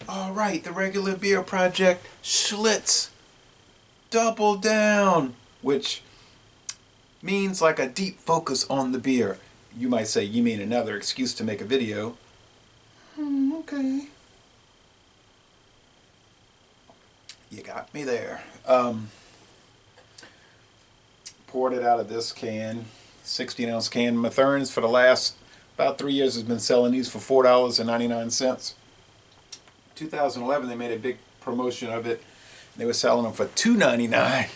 All right, the regular beer project, Schlitz, double down, which means like a deep focus on the beer. You might say, you mean another excuse to make a video. Okay. You got me there. Poured it out of this can, 16-ounce can. Mathern's for the last about 3 years has been selling these for $4.99. 2011 they made a big promotion of it. They were selling them for $2.99,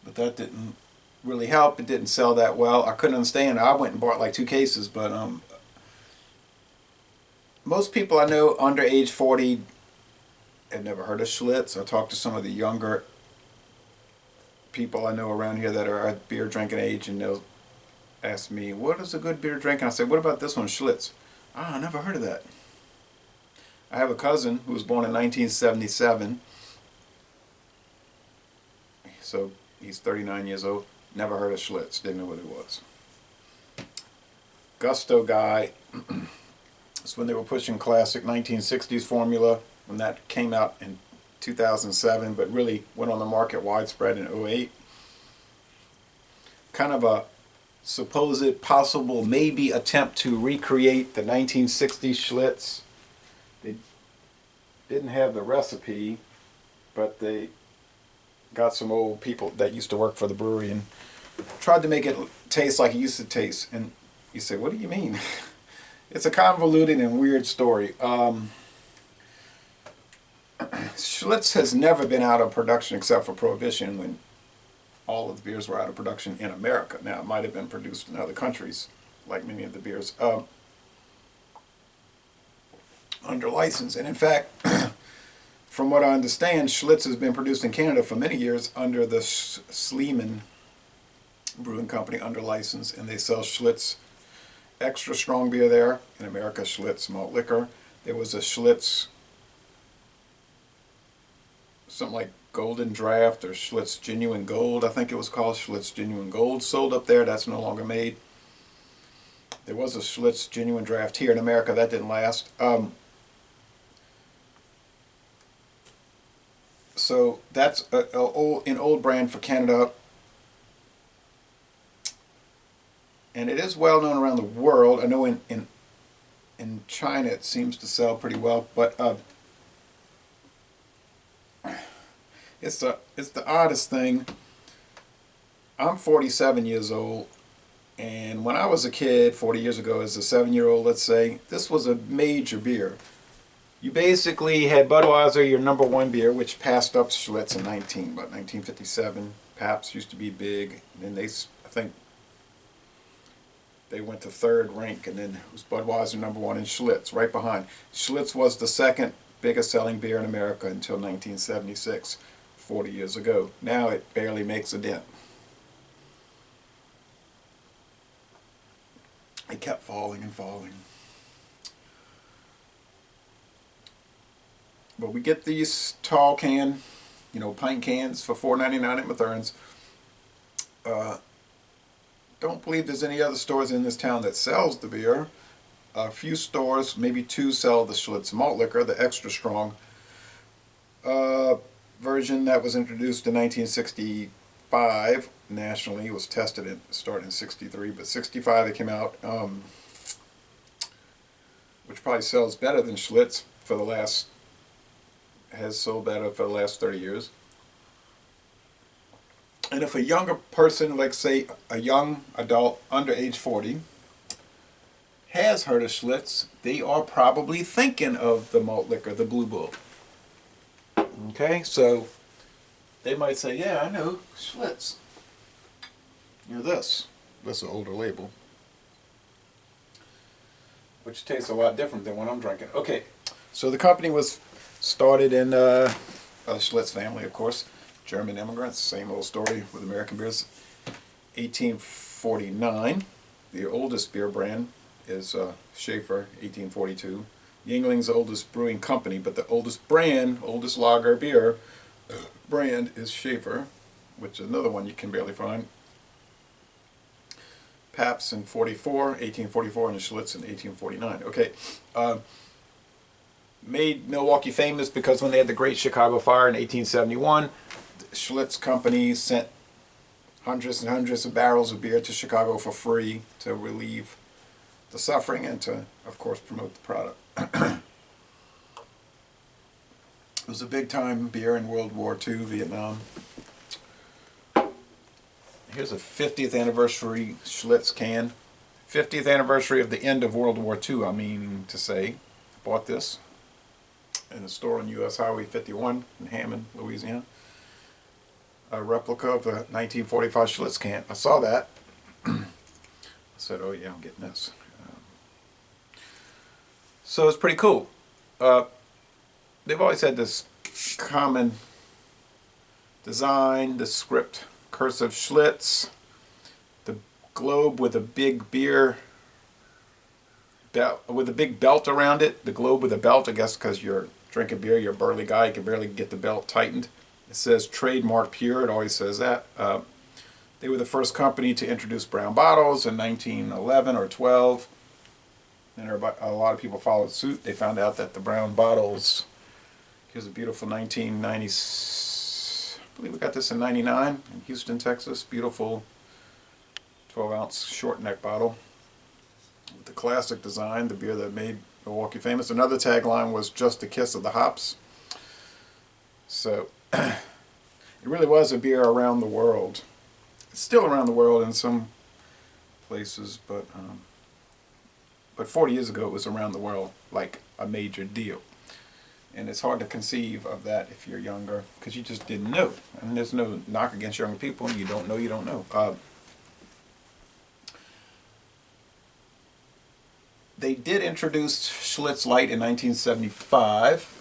but that didn't really help. It didn't sell that well. I couldn't understand. I went and bought like 2 cases, but most people I know under age 40 have never heard of Schlitz. I talked to some of the younger people I know around here that are at beer drinking age, and they'll ask me, what is a good beer drink? And I say, what about this one, Schlitz? I never heard of that. I have a cousin who was born in 1977, so he's 39 years old. Never heard of Schlitz, didn't know what it was. Gusto guy, it's when they were pushing classic 1960s formula, when that came out in 2007, but really went on the market widespread in '08. Kind of a supposed possible maybe attempt to recreate the 1960s Schlitz. They didn't have the recipe, but they got some old people that used to work for the brewery and tried to make it taste like it used to taste. And you say, what do you mean? It's a convoluted and weird story. Schlitz has never been out of production except for Prohibition, when all of the beers were out of production in America. Now, it might have been produced in other countries, like many of the beers, under license. And in fact, from what I understand, Schlitz has been produced in Canada for many years under the Sleeman Brewing Company under license, and they sell Schlitz extra strong beer there. In America, Schlitz malt liquor. There was a Schlitz, something like Golden Draft or Schlitz Genuine Gold, I think it was called, Schlitz Genuine Gold, sold up there. That's no longer made. There was a Schlitz Genuine Draft here in America. That didn't last. So that's an old brand for Canada. And it is well known around the world. I know in China it seems to sell pretty well, but it's the oddest thing. I'm 47 years old, and when I was a kid 40 years ago, as a 7-year-old, let's say, this was a major beer. You basically had Budweiser, your number one beer, which passed up Schlitz in about 1957. Pabst used to be big, and then I think they went to third rank, and then it was Budweiser number one and Schlitz right behind. Schlitz was the second biggest selling beer in America until 1976, 40 years ago. Now it barely makes a dent. It kept falling and falling. But we get these tall can, pint cans for $4.99 at Mathern's. Don't believe there's any other stores in this town that sells the beer. A few stores, maybe 2, sell the Schlitz malt liquor, the extra strong version that was introduced in 1965 nationally. It was tested and started in '63, but '65 it came out, which probably sells better than Schlitz has sold better for the last 30 years. And if a younger person, like say a young adult under age 40, has heard of Schlitz, they are probably thinking of the malt liquor, the Blue Bull. Okay, so they might say, yeah, I know Schlitz. This is an older label, which tastes a lot different than what I'm drinking. Okay, so the company was started in the Schlitz family, of course. German immigrants, same old story with American beers. 1849. The oldest beer brand is Schaefer, 1842. Yuengling's the oldest brewing company, but the oldest brand, oldest lager beer brand is Schaefer, which is another one you can barely find. Pabst in 1844, and the Schlitz in 1849. Okay, made Milwaukee famous because when they had the Great Chicago Fire in 1871, the Schlitz company sent hundreds and hundreds of barrels of beer to Chicago for free to relieve the suffering and to, of course, promote the product. It was a big time beer in World War II, Vietnam. Here's a 50th anniversary Schlitz can. 50th anniversary of the end of World War II, I mean to say. Bought this in a store on US Highway 51 in Hammond, Louisiana. A replica of the 1945 Schlitz can. I saw that. I said, oh yeah, I'm getting this. So it's pretty cool. They've always had this common design, the script, cursive Schlitz, the globe with a big beer belt, with a big belt around it. The globe with a belt, I guess because you're drinking beer, you're a burly guy, you can barely get the belt tightened. It says trademark pure, it always says that. They were the first company to introduce brown bottles in 1911 or 12. And a lot of people followed suit. They found out that the brown bottles, here's a beautiful 1990, I believe we got this in 99 in Houston, Texas. Beautiful 12-ounce short neck bottle with the classic design, the beer that made Milwaukee famous. Another tagline was just a kiss of the hops. So it really was a beer around the world. It's still around the world in some places, but 40 years ago it was around the world like a major deal. And it's hard to conceive of that if you're younger, because you just didn't know. And there's no knock against younger people. You don't know, you don't know. They did introduce Schlitz Light in 1975.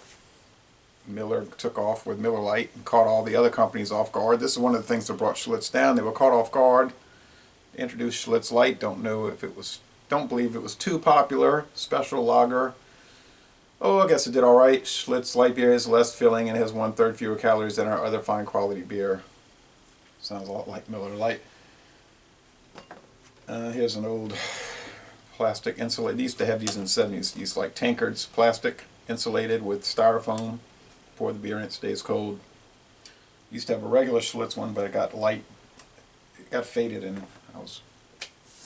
Miller took off with Miller Lite and caught all the other companies off guard. This is one of the things that brought Schlitz down. They were caught off guard. They introduced Schlitz Light. Don't believe it was too popular. Special lager. Oh, I guess it did all right. Schlitz Light beer is less filling and has 1/3 fewer calories than our other fine quality beer. Sounds a lot like Miller Lite. Here's an old plastic insulated. They used to have these in the 70s. These like tankards, plastic insulated with styrofoam. Pour the beer in, it stays cold. Used to have a regular Schlitz one, but it got light. It got faded, and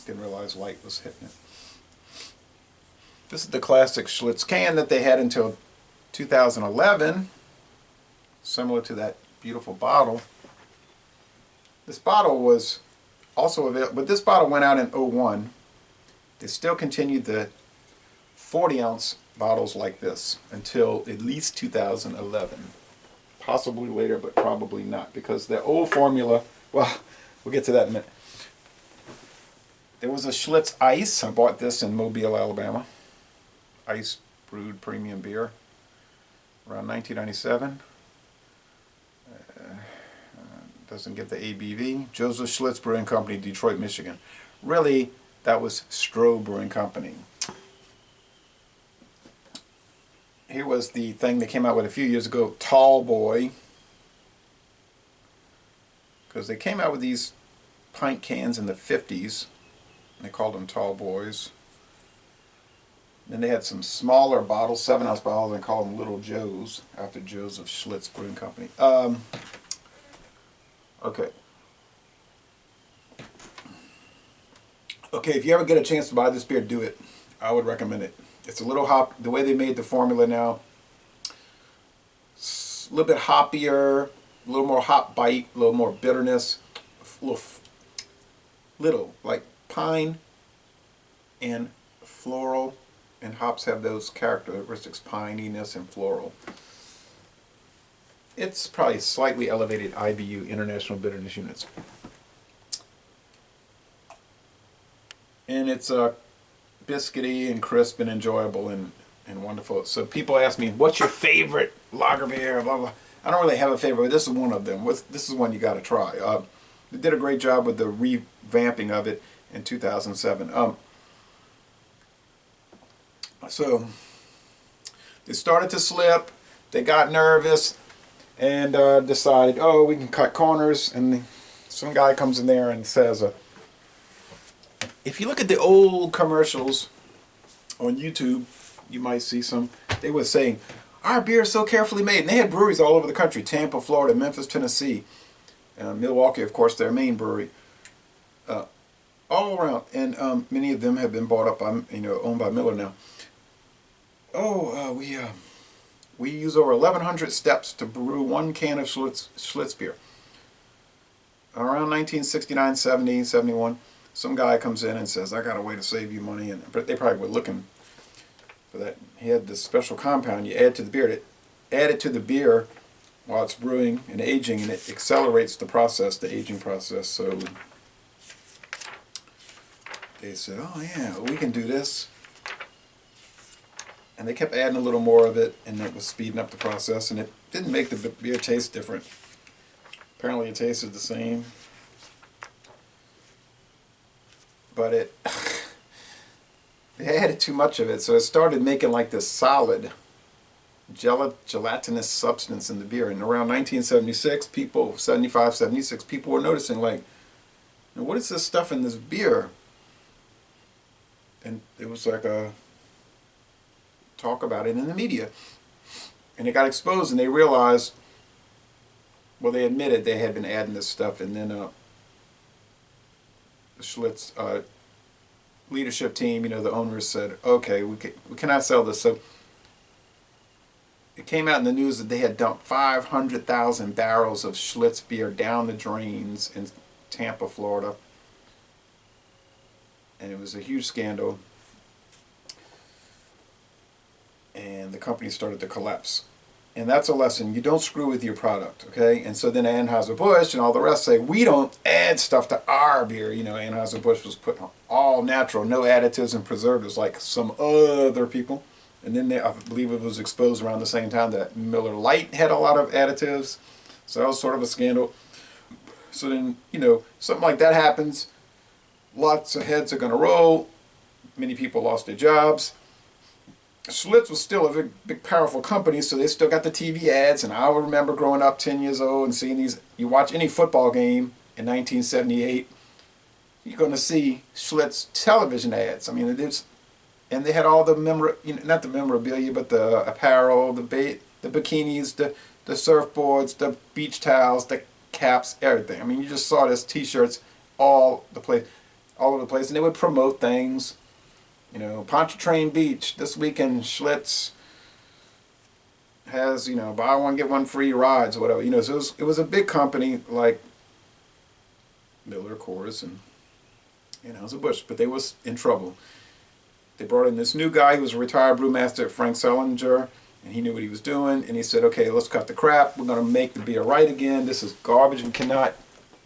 didn't realize light was hitting it. This is the classic Schlitz can that they had until 2011. Similar to that beautiful bottle. This bottle was also available, but this bottle went out in 01. They still continued the 40-ounce bottles like this until at least 2011. Possibly later, but probably not, because the old formula, well, we'll get to that in a minute. There was a Schlitz Ice. I bought this in Mobile, Alabama. Ice brewed premium beer around 1997. Doesn't give the ABV. Joseph Schlitz Brewing Company, Detroit, Michigan. Really, that was Stroh Brewing Company. Here was the thing they came out with a few years ago, Tall Boy. Because they came out with these pint cans in the 50s. And they called them Tall Boys. Then they had some smaller bottles, 7-ounce bottles, and called them Little Joes, after Joseph Schlitz Brewing Company. Okay. Okay, if you ever get a chance to buy this beer, do it. I would recommend it. It's a little hop. The way they made the formula now, it's a little bit hoppier, a little more hop bite, a little more bitterness, little like pine and floral, and hops have those characteristics, pininess and floral. It's probably slightly elevated IBU, International Bitterness Units. And it's biscuity and crisp and enjoyable and wonderful. So people ask me, what's your favorite lager beer? Blah, blah. I don't really have a favorite, but this is one of them. This is one you got to try. They did a great job with the revamping of it in 2007. So they started to slip. They got nervous and decided, oh, we can cut corners. And some guy comes in there and says, if you look at the old commercials on YouTube, you might see some. they were saying, our beer is so carefully made. And they had breweries all over the country, Tampa, Florida, Memphis, Tennessee, Milwaukee, of course, their main brewery. All around, and many of them have been bought up by, owned by Miller now. We use over 1,100 steps to brew 1 can of Schlitz beer. Around 1969, 70, 71, some guy comes in and says, I got a way to save you money. And they probably were looking for that. He had this special compound you add to the beer. Add it to the beer while it's brewing and aging, and it accelerates the process, the aging process. So they said, oh yeah, we can do this. And they kept adding a little more of it, and it was speeding up the process, and it didn't make the beer taste different. Apparently it tasted the same. But they added too much of it, so it started making like this solid gelatinous substance in the beer. And around 1976, 75, 76, people were noticing, like, what is this stuff in this beer? And it was like a talk about it in the media. And it got exposed, and they realized, well, they admitted they had been adding this stuff. And then the Schlitz leadership team, the owners said, okay, we cannot sell this. So it came out in the news that they had dumped 500,000 barrels of Schlitz beer down the drains in Tampa, Florida. And it was a huge scandal. And the company started to collapse. And that's a lesson. You don't screw with your product, okay? And so then Anheuser-Busch and all the rest say, we don't add stuff to our beer. Anheuser-Busch was putting all natural, no additives and preservatives like some other people. And then I believe it was exposed around the same time that Miller Lite had a lot of additives. So that was sort of a scandal. So then, something like that happens. Lots of heads are going to roll. Many people lost their jobs. Schlitz was still a big, powerful company, so they still got the TV ads. And I remember growing up 10 years old and seeing these. You watch any football game in 1978, you're going to see Schlitz television ads. I mean, and they had all the not the memorabilia, but the apparel, the bikinis, the surfboards, the beach towels, the caps, everything. I mean, you just saw this T-shirts all over the place, and they would promote things. Pontchartrain Beach this weekend. Schlitz has buy one get one free rides or whatever. So it was a big company like Miller, Coors, and Anheuser-Busch, but they was in trouble. They brought in this new guy who was a retired brewmaster, Frank Sellinger, and he knew what he was doing. And he said, "Okay, let's cut the crap. We're going to make the beer right again. This is garbage. We cannot.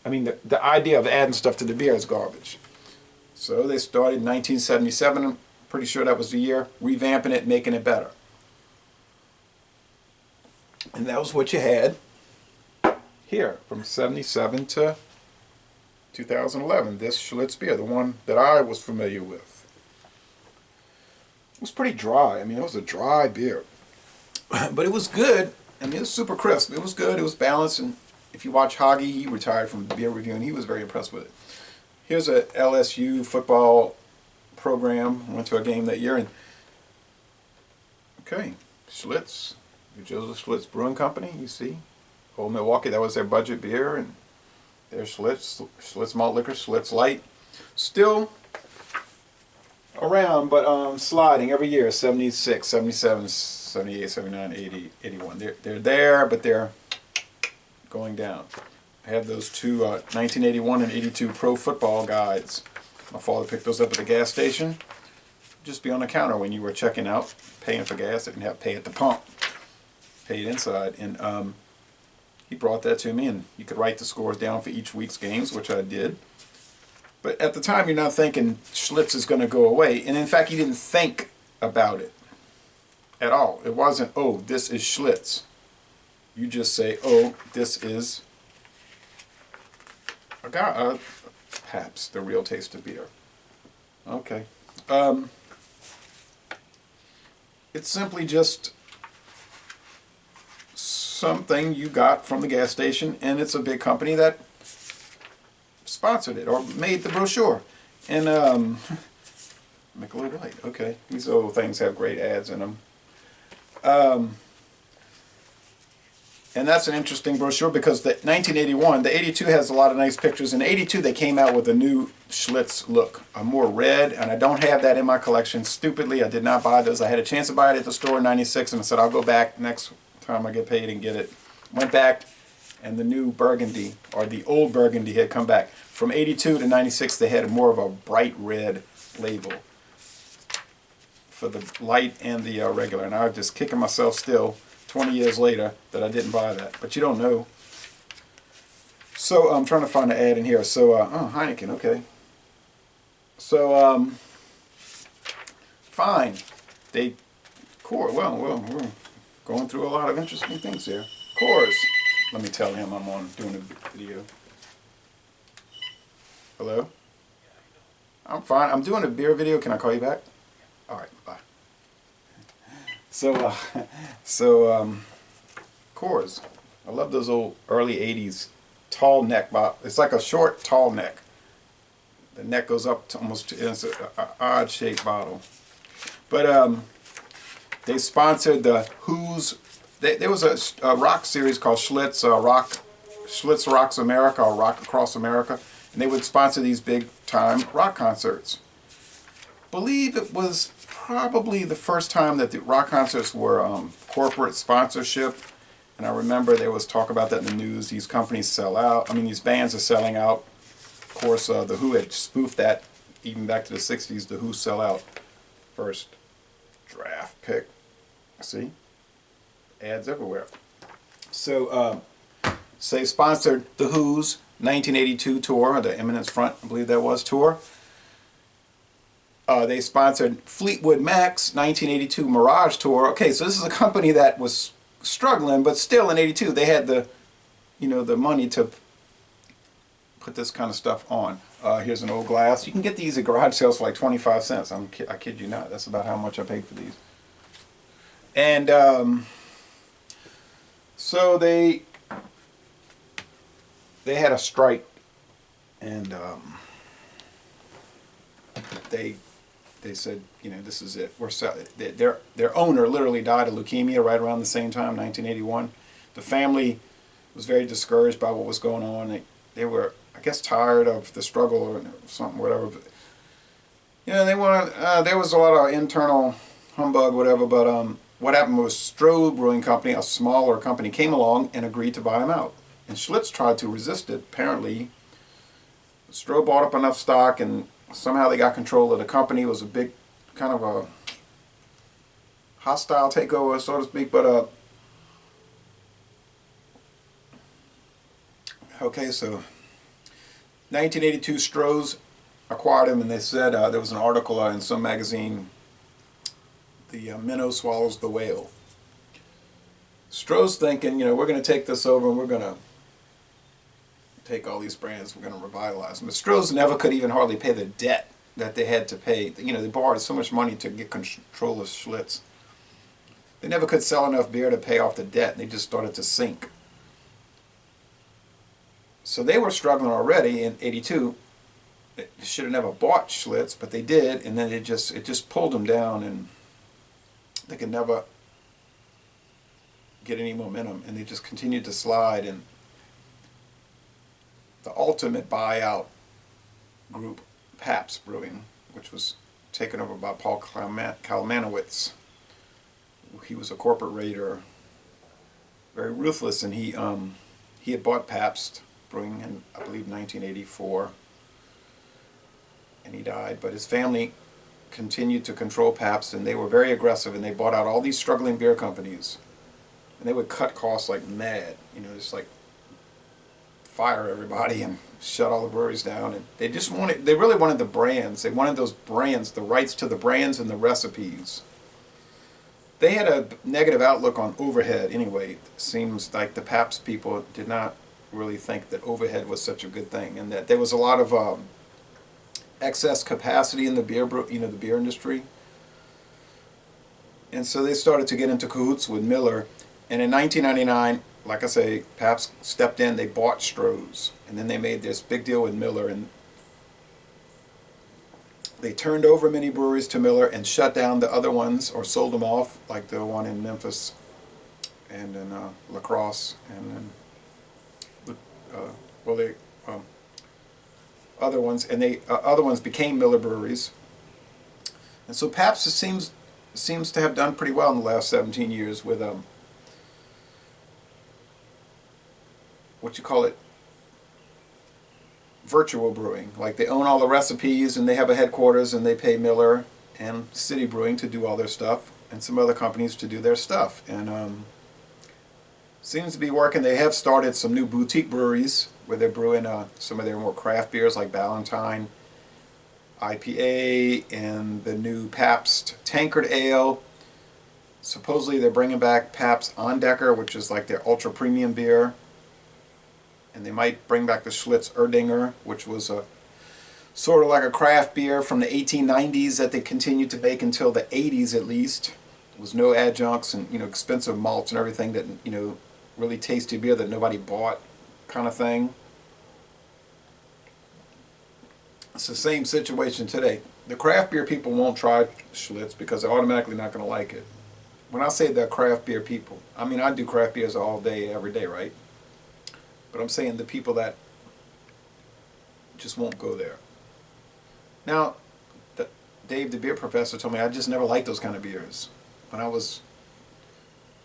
I mean, the idea of adding stuff to the beer is garbage." So they started in 1977, I'm pretty sure that was the year, revamping it, making it better. And that was what you had here from 77 to 2011, this Schlitz beer, the one that I was familiar with. It was pretty dry. I mean, it was a dry beer. But it was good. I mean, it was super crisp. It was good. It was balanced. And if you watch Hoggy, he retired from beer review, and he was very impressed with it. Here's a LSU football program. I went to a game that year, and okay, Schlitz, New Joseph Schlitz Brewing Company. You see, old Milwaukee. That was their budget beer, and there's Schlitz malt liquor, Schlitz Light, still around, but sliding every year. 76, 77, 78, 79, 80, 81. They're there, but they're going down. I have those two 1981 and 82 pro football guides. My father picked those up at the gas station. Just be on the counter when you were checking out, paying for gas. They didn't have to pay at the pump. Paid inside. And he brought that to me, and you could write the scores down for each week's games, which I did. But at the time, you're not thinking Schlitz is going to go away. And in fact, you didn't think about it at all. It wasn't, oh, this is Schlitz. You just say, oh, this is Pabst, the real taste of beer. Okay. It's simply just something you got from the gas station, and it's a big company that sponsored it or made the brochure. And Michelob Light. Okay, these old things have great ads in them. And that's an interesting brochure because the 1981, the 82 has a lot of nice pictures. In 82, they came out with a new Schlitz look, a more red, and I don't have that in my collection. Stupidly, I did not buy those. I had a chance to buy it at the store in 96, and I said, I'll go back next time I get paid and get it. Went back, and the new burgundy, or the old burgundy, had come back. From 82 to 96, they had more of a bright red label for the light and the regular. And I was just kicking myself still 20 years later that I didn't buy that. But you don't know. So I'm trying to find an ad in here. So, oh, Heineken, okay. So, fine. Well, we're going through a lot of interesting things here. Coors. Let me tell him I'm doing a video. Hello? I'm fine. I'm doing a beer video. Can I call you back? All right, bye. So, Coors. I love those old early 80s tall neck bottle. It's like a short, tall neck. The neck goes up to almost, it's an odd shaped bottle. But they sponsored the Who's. There was a rock series called Schlitz, Schlitz Rocks America, or Rock Across America, and they would sponsor these big time rock concerts. Believe it was probably the first time that the rock concerts were corporate sponsorship. And I remember there was talk about that in the news. These companies sell out. I mean, these bands are selling out. Of course, the Who had spoofed that even back to the 60s. The Who sell out first draft pick. See? Ads everywhere. So, they sponsored the Who's 1982 tour, the Eminence Front, I believe that was, tour. They sponsored Fleetwood Mac's 1982 Mirage tour. Okay, so this is a company that was struggling, but still in 82 they had the, the money to put this kind of stuff on. Here's an old glass. You can get these at garage sales for like 25 cents. I kid you not. That's about how much I paid for these. And so they had a strike, and they said, this is it. We're selling. Their owner literally died of leukemia right around the same time, 1981. The family was very discouraged by what was going on. They were, I guess, tired of the struggle or something, whatever. But, they wanted. There was a lot of internal humbug, whatever. But what happened was Stroh Brewing Company, a smaller company, came along and agreed to buy them out. And Schlitz tried to resist it. Apparently, Stroh bought up enough stock, and somehow they got control of the company. It was a big, kind of a hostile takeover, so to speak. But okay, so 1982, Stroh's acquired him, and they said there was an article in some magazine. The minnow swallows the whale. Stroh's thinking, we're going to take this over and we're going to take all these brands, we're going to revitalize them. But Stroh's never could even hardly pay the debt that they had to pay. They borrowed so much money to get control of Schlitz. They never could sell enough beer to pay off the debt, and they just started to sink. So they were struggling already in 82. They should have never bought Schlitz, but they did, and then it just pulled them down, and they could never get any momentum, and they just continued to slide. And the ultimate buyout group, Pabst Brewing, which was taken over by Paul Kalmanowitz. He was a corporate raider, very ruthless, and he had bought Pabst Brewing in, I believe, 1984, and he died. But his family continued to control Pabst, and they were very aggressive, and they bought out all these struggling beer companies, and they would cut costs like mad, just like fire everybody and shut all the breweries down. And they really wanted the brands. They wanted those brands, the rights to the brands and the recipes. They had a negative outlook on overhead anyway. It seems like the Pabst people did not really think that overhead was such a good thing, and that there was a lot of excess capacity in the the beer industry. And so they started to get into cahoots with Miller. And in 1999, like I say, Pabst stepped in, they bought Stroh's, and then they made this big deal with Miller. And They turned over many breweries to Miller and shut down the other ones or sold them off, like the one in Memphis and in La Crosse, and then well, they other ones, and they other ones became Miller breweries. And so Pabst seems to have done pretty well in the last 17 years with what you call it, virtual brewing. Like they own all the recipes and they have a headquarters and they pay Miller and City Brewing to do all their stuff and some other companies to do their stuff. And seems to be working. They have started some new boutique breweries where they're brewing some of their more craft beers like Ballantine IPA and the new Pabst Tankard Ale. Supposedly they're bringing back Pabst Ondecker, which is like their ultra premium beer. And they might bring back the Schlitz Erdinger, which was a sort of like a craft beer from the 1890s that they continued to make until the 80s at least. It was no adjuncts and expensive malts and everything that really tasty beer that nobody bought, kind of thing. It's the same situation today. The craft beer people won't try Schlitz because they're automatically not going to like it. When I say the craft beer people, I mean I do craft beers all day, every day, right? But I'm saying the people that just won't go there. Now, Dave, the beer professor, told me I just never liked those kind of beers. When I was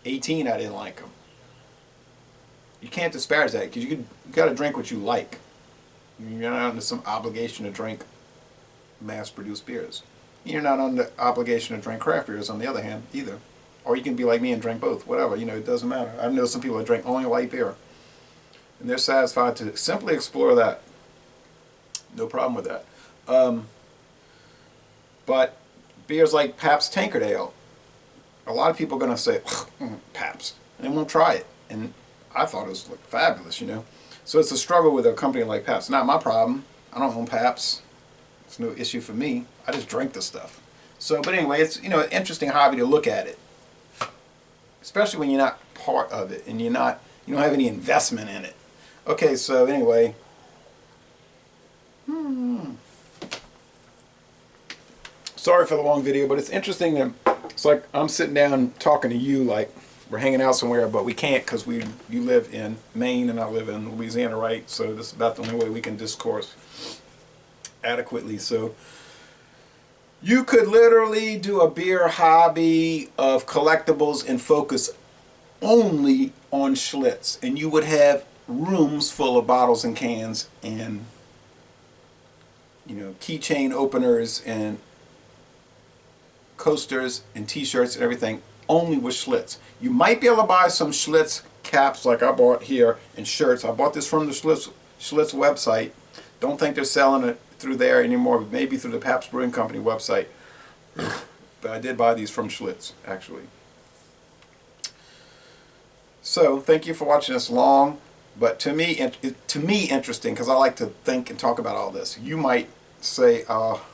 18, I didn't like them. You can't disparage that because you got to drink what you like. You're not under some obligation to drink mass-produced beers. You're not under obligation to drink craft beers, on the other hand, either. Or you can be like me and drink both. Whatever, it doesn't matter. I know some people that drink only light beer. And they're satisfied to simply explore that. No problem with that. But beers like Pabst Tankard Ale, a lot of people are going to say, Pabst, and they won't try it. And I thought it was fabulous, So it's a struggle with a company like Pabst. Not my problem. I don't own Pabst. It's no issue for me. I just drink the stuff. So, but anyway, it's an interesting hobby to look at it, especially when you're not part of it and you don't have any investment in it. Okay, so anyway, sorry for the long video, but it's interesting that it's like I'm sitting down talking to you like we're hanging out somewhere, but we can't because you live in Maine and I live in Louisiana, right? So this is about the only way we can discourse adequately. So you could literally do a beer hobby of collectibles and focus only on Schlitz, and you would have rooms full of bottles and cans and keychain openers and coasters and t-shirts and everything only with Schlitz. You might be able to buy some Schlitz caps like I bought here and shirts. I bought this from the Schlitz website. Don't think they're selling it through there anymore, but maybe through the Pabst Brewing Company website. But I did buy these from Schlitz actually. So thank you for watching this long, but to me interesting, because I like to think and talk about all this. You might say,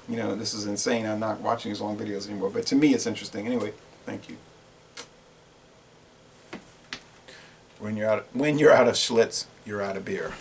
this is insane, I'm not watching these long videos anymore, but to me it's interesting. Anyway, thank you. When you're out of Schlitz, you're out of beer.